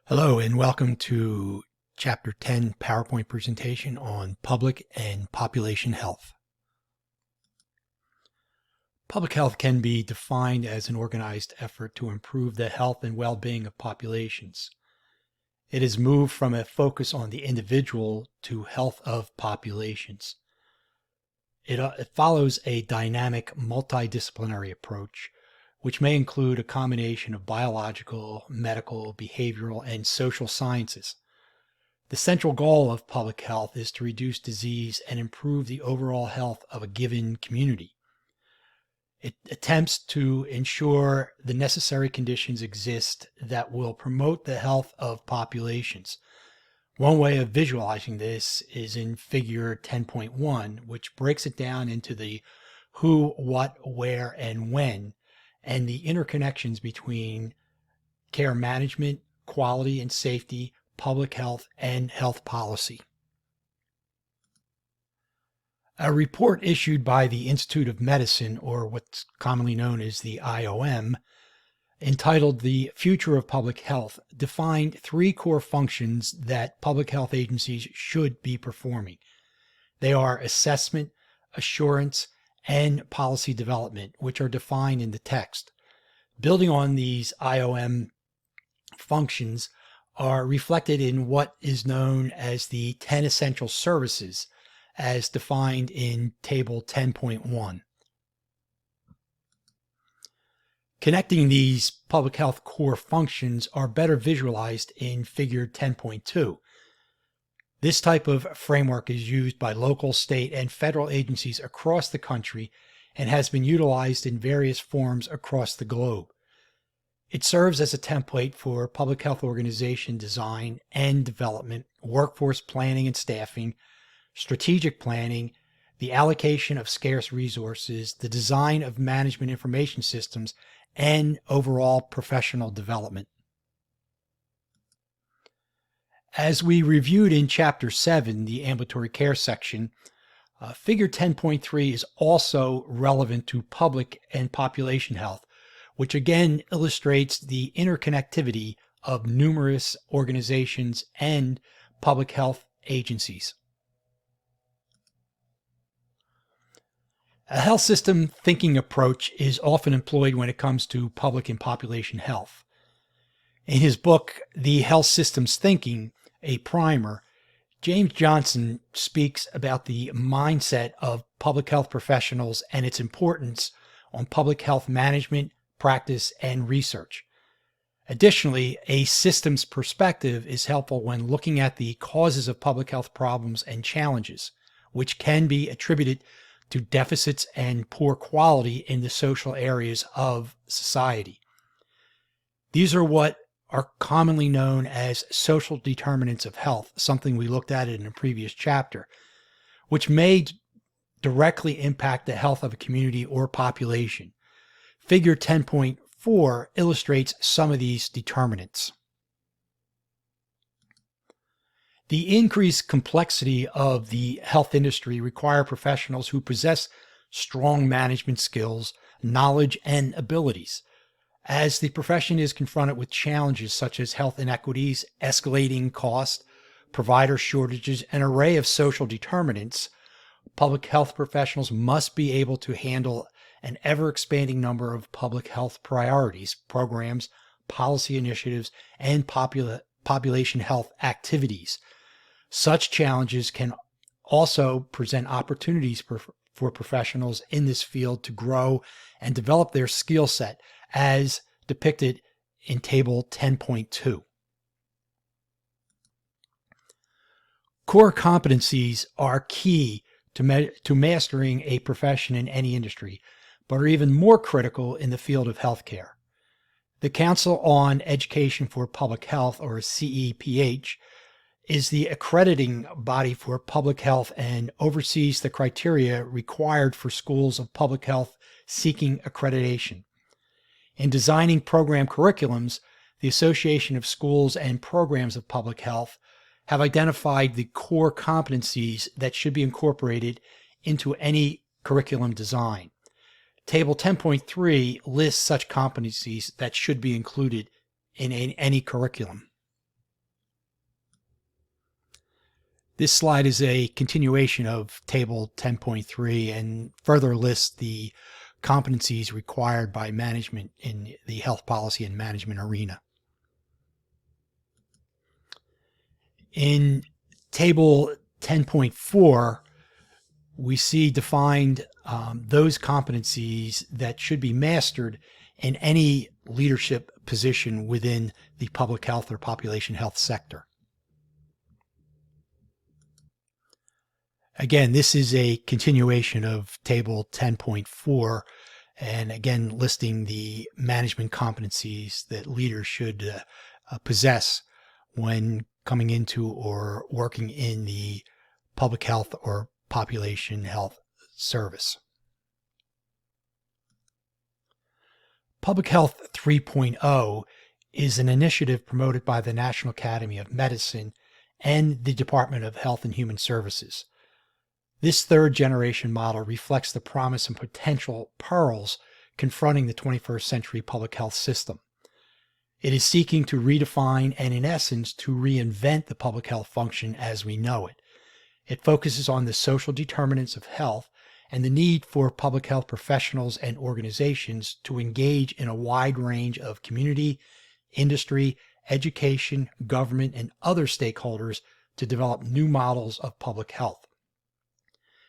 Hello and welcome to Chapter 10 PowerPoint presentation on public and population health. Public health can be defined as an organized effort to improve the health and well-being of populations. It has moved from a focus on the individual to health of populations. It follows a dynamic, multidisciplinary approach, which may include a combination of biological, medical, behavioral, and social sciences. The central goal of public health is to reduce disease and improve the overall health of a given community. It attempts to ensure the necessary conditions exist that will promote the health of populations. One way of visualizing this is in figure 10.1, which breaks it down into the who, what, where, and when, and the interconnections between care management, quality and safety, public health, and health policy. A report issued by the Institute of Medicine, or what's commonly known as the IOM, entitled The Future of Public Health, defined three core functions that public health agencies should be performing. They are assessment, assurance, and policy development, which are defined in the text. Building on these IOM functions are reflected in what is known as the 10 essential services, as defined in Table 10.1. Connecting these public health core functions are better visualized in Figure 10.2. This type of framework is used by local, state, and federal agencies across the country and has been utilized in various forms across the globe. It serves as a template for public health organization design and development, workforce planning and staffing, strategic planning, the allocation of scarce resources, the design of management information systems, and overall professional development. As we reviewed in Chapter 7, the ambulatory care section, Figure 10.3 is also relevant to public and population health, which again illustrates the interconnectivity of numerous organizations and public health agencies. A health system thinking approach is often employed when it comes to public and population health. In his book, The Health Systems Thinking, a primer, James Johnson speaks about the mindset of public health professionals and its importance on public health management, practice, and research. Additionally, a systems perspective is helpful when looking at the causes of public health problems and challenges, which can be attributed to deficits and poor quality in the social areas of society. These are what are commonly known as social determinants of health, something we looked at in a previous chapter, which may directly impact the health of a community or population. Figure 10.4 illustrates some of these determinants. The increased complexity of the health industry require professionals who possess strong management skills, knowledge, and abilities. As the profession is confronted with challenges such as health inequities, escalating costs, provider shortages, and an array of social determinants, public health professionals must be able to handle an ever-expanding number of public health priorities, programs, policy initiatives, and population health activities. Such challenges can also present opportunities for professionals in this field to grow and develop their skill set, as depicted in Table 10.2. Core competencies are key to mastering a profession in any industry, but are even more critical in the field of healthcare. The Council on Education for Public Health, or CEPH, is the accrediting body for public health and oversees the criteria required for schools of public health seeking accreditation. In designing program curriculums, the Association of Schools and Programs of Public Health have identified the core competencies that should be incorporated into any curriculum design. Table 10.3 lists such competencies that should be included in any curriculum. This slide is a continuation of Table 10.3 and further lists the competencies required by management in the health policy and management arena. In Table 10.4, we see defined those competencies that should be mastered in any leadership position within the public health or population health sector. Again, this is a continuation of Table 10.4, and again listing the management competencies that leaders should possess when coming into or working in the public health or population health service. Public Health 3.0 is an initiative promoted by the National Academy of Medicine and the Department of Health and Human Services. This third generation model reflects the promise and potential perils confronting the 21st century public health system. It is seeking to redefine and, in essence, to reinvent the public health function as we know it. It focuses on the social determinants of health and the need for public health professionals and organizations to engage in a wide range of community, industry, education, government, and other stakeholders to develop new models of public health.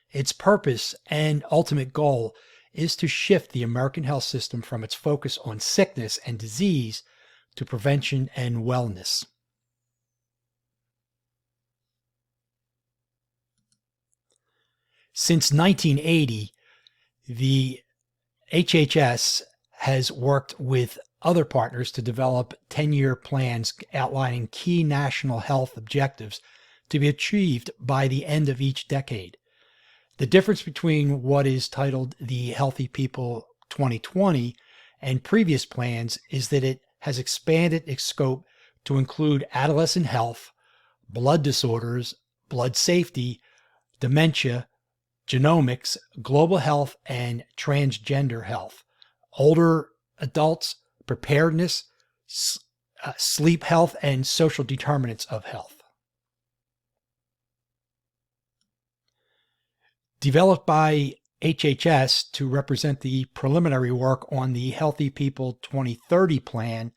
Its purpose and ultimate goal is to shift the American health system from its focus on sickness and disease to prevention and wellness. Since 1980, the HHS has worked with other partners to develop 10-year plans outlining key national health objectives to be achieved by the end of each decade. The difference between what is titled the Healthy People 2020 and previous plans is that it has expanded its scope to include adolescent health, blood disorders, blood safety, dementia, genomics, global health, and transgender health, older adults, preparedness, sleep health, and social determinants of health. Developed by HHS to represent the preliminary work on the Healthy People 2030 plan,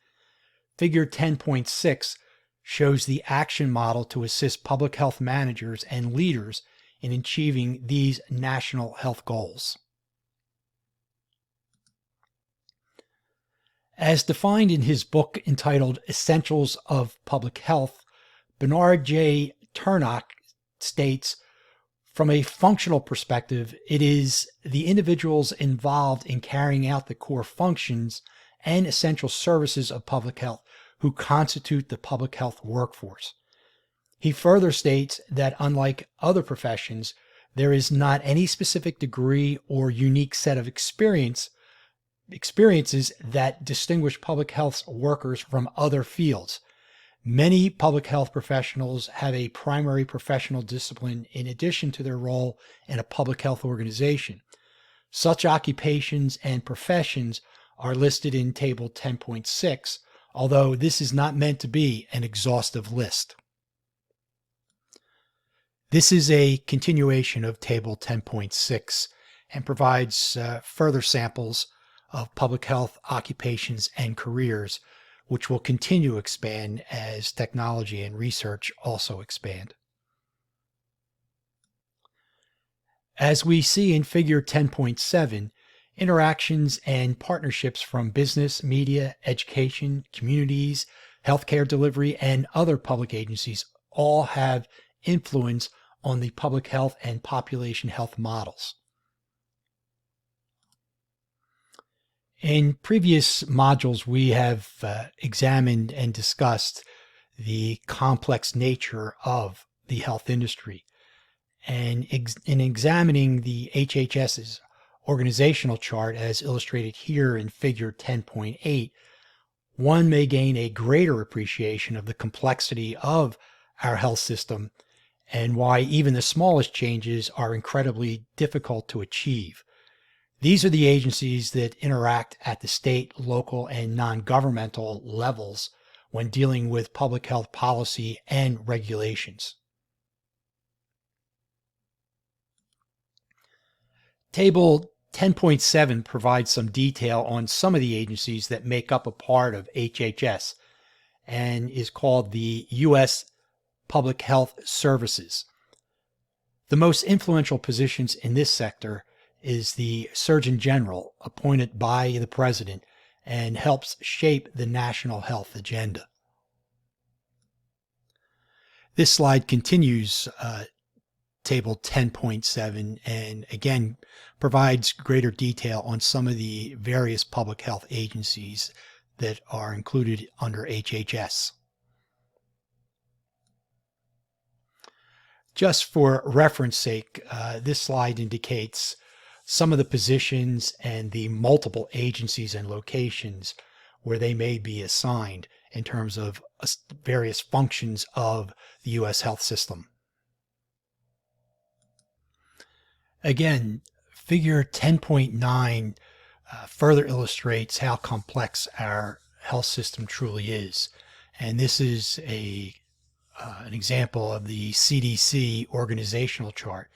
Figure 10.6 shows the action model to assist public health managers and leaders in achieving these national health goals. As defined in his book entitled Essentials of Public Health, Bernard J. Turnock states, from a functional perspective, it is the individuals involved in carrying out the core functions and essential services of public health who constitute the public health workforce. He further states that unlike other professions, there is not any specific degree or unique set of experiences that distinguish public health workers from other fields. Many public health professionals have a primary professional discipline in addition to their role in a public health organization. Such occupations and professions are listed in Table 10.6, although this is not meant to be an exhaustive list. This is a continuation of Table 10.6 and provides further samples of public health occupations and careers, which will continue to expand as technology and research also expand. As we see in Figure 10.7, interactions and partnerships from business, media, education, communities, healthcare delivery, and other public agencies all have influence on the public health and population health models. In previous modules, we have examined and discussed the complex nature of the health industry. And in examining the HHS's organizational chart as illustrated here in Figure 10.8, one may gain a greater appreciation of the complexity of our health system and why even the smallest changes are incredibly difficult to achieve. These are the agencies that interact at the state, local, and non-governmental levels when dealing with public health policy and regulations. Table 10.7 provides some detail on some of the agencies that make up a part of HHS and is called the U.S. Public Health Services. The most influential positions in this sector is the Surgeon General, appointed by the President, and helps shape the national health agenda. This slide continues Table 10.7 and again provides greater detail on some of the various public health agencies that are included under HHS. Just for reference sake, this slide indicates some of the positions and the multiple agencies and locations where they may be assigned in terms of various functions of the U.S. health system. Again, figure 10.9 further illustrates how complex our health system truly is. And this is an example of the CDC organizational chart.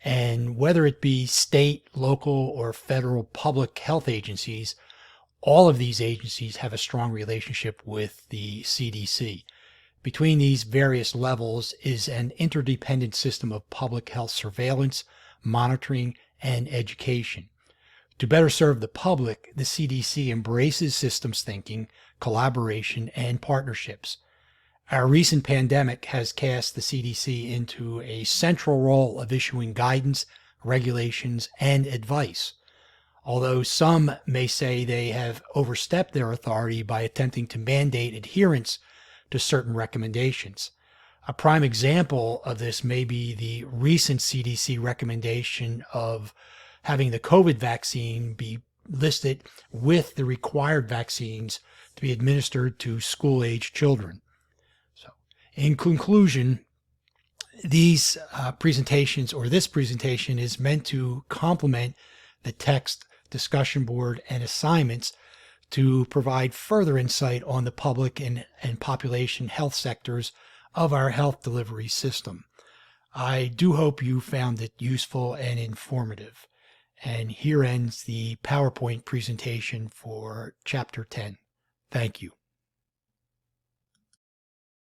And whether it be state, local, or federal public health agencies, all of these agencies have a strong relationship with the CDC. Between these various levels is an interdependent system of public health surveillance, monitoring, and education. To better serve the public, the CDC embraces systems thinking, collaboration, and partnerships. Our recent pandemic has cast the CDC into a central role of issuing guidance, regulations, and advice. Although some may say they have overstepped their authority by attempting to mandate adherence to certain recommendations. A prime example of this may be the recent CDC recommendation of having the COVID vaccine be listed with the required vaccines to be administered to school-age children. So, in conclusion, these presentations, or this presentation, is meant to complement the text, discussion board, and assignments to provide further insight on the public and population health sectors of our health delivery system. I do hope you found it useful and informative. And here ends the PowerPoint presentation for Chapter 10. Thank you.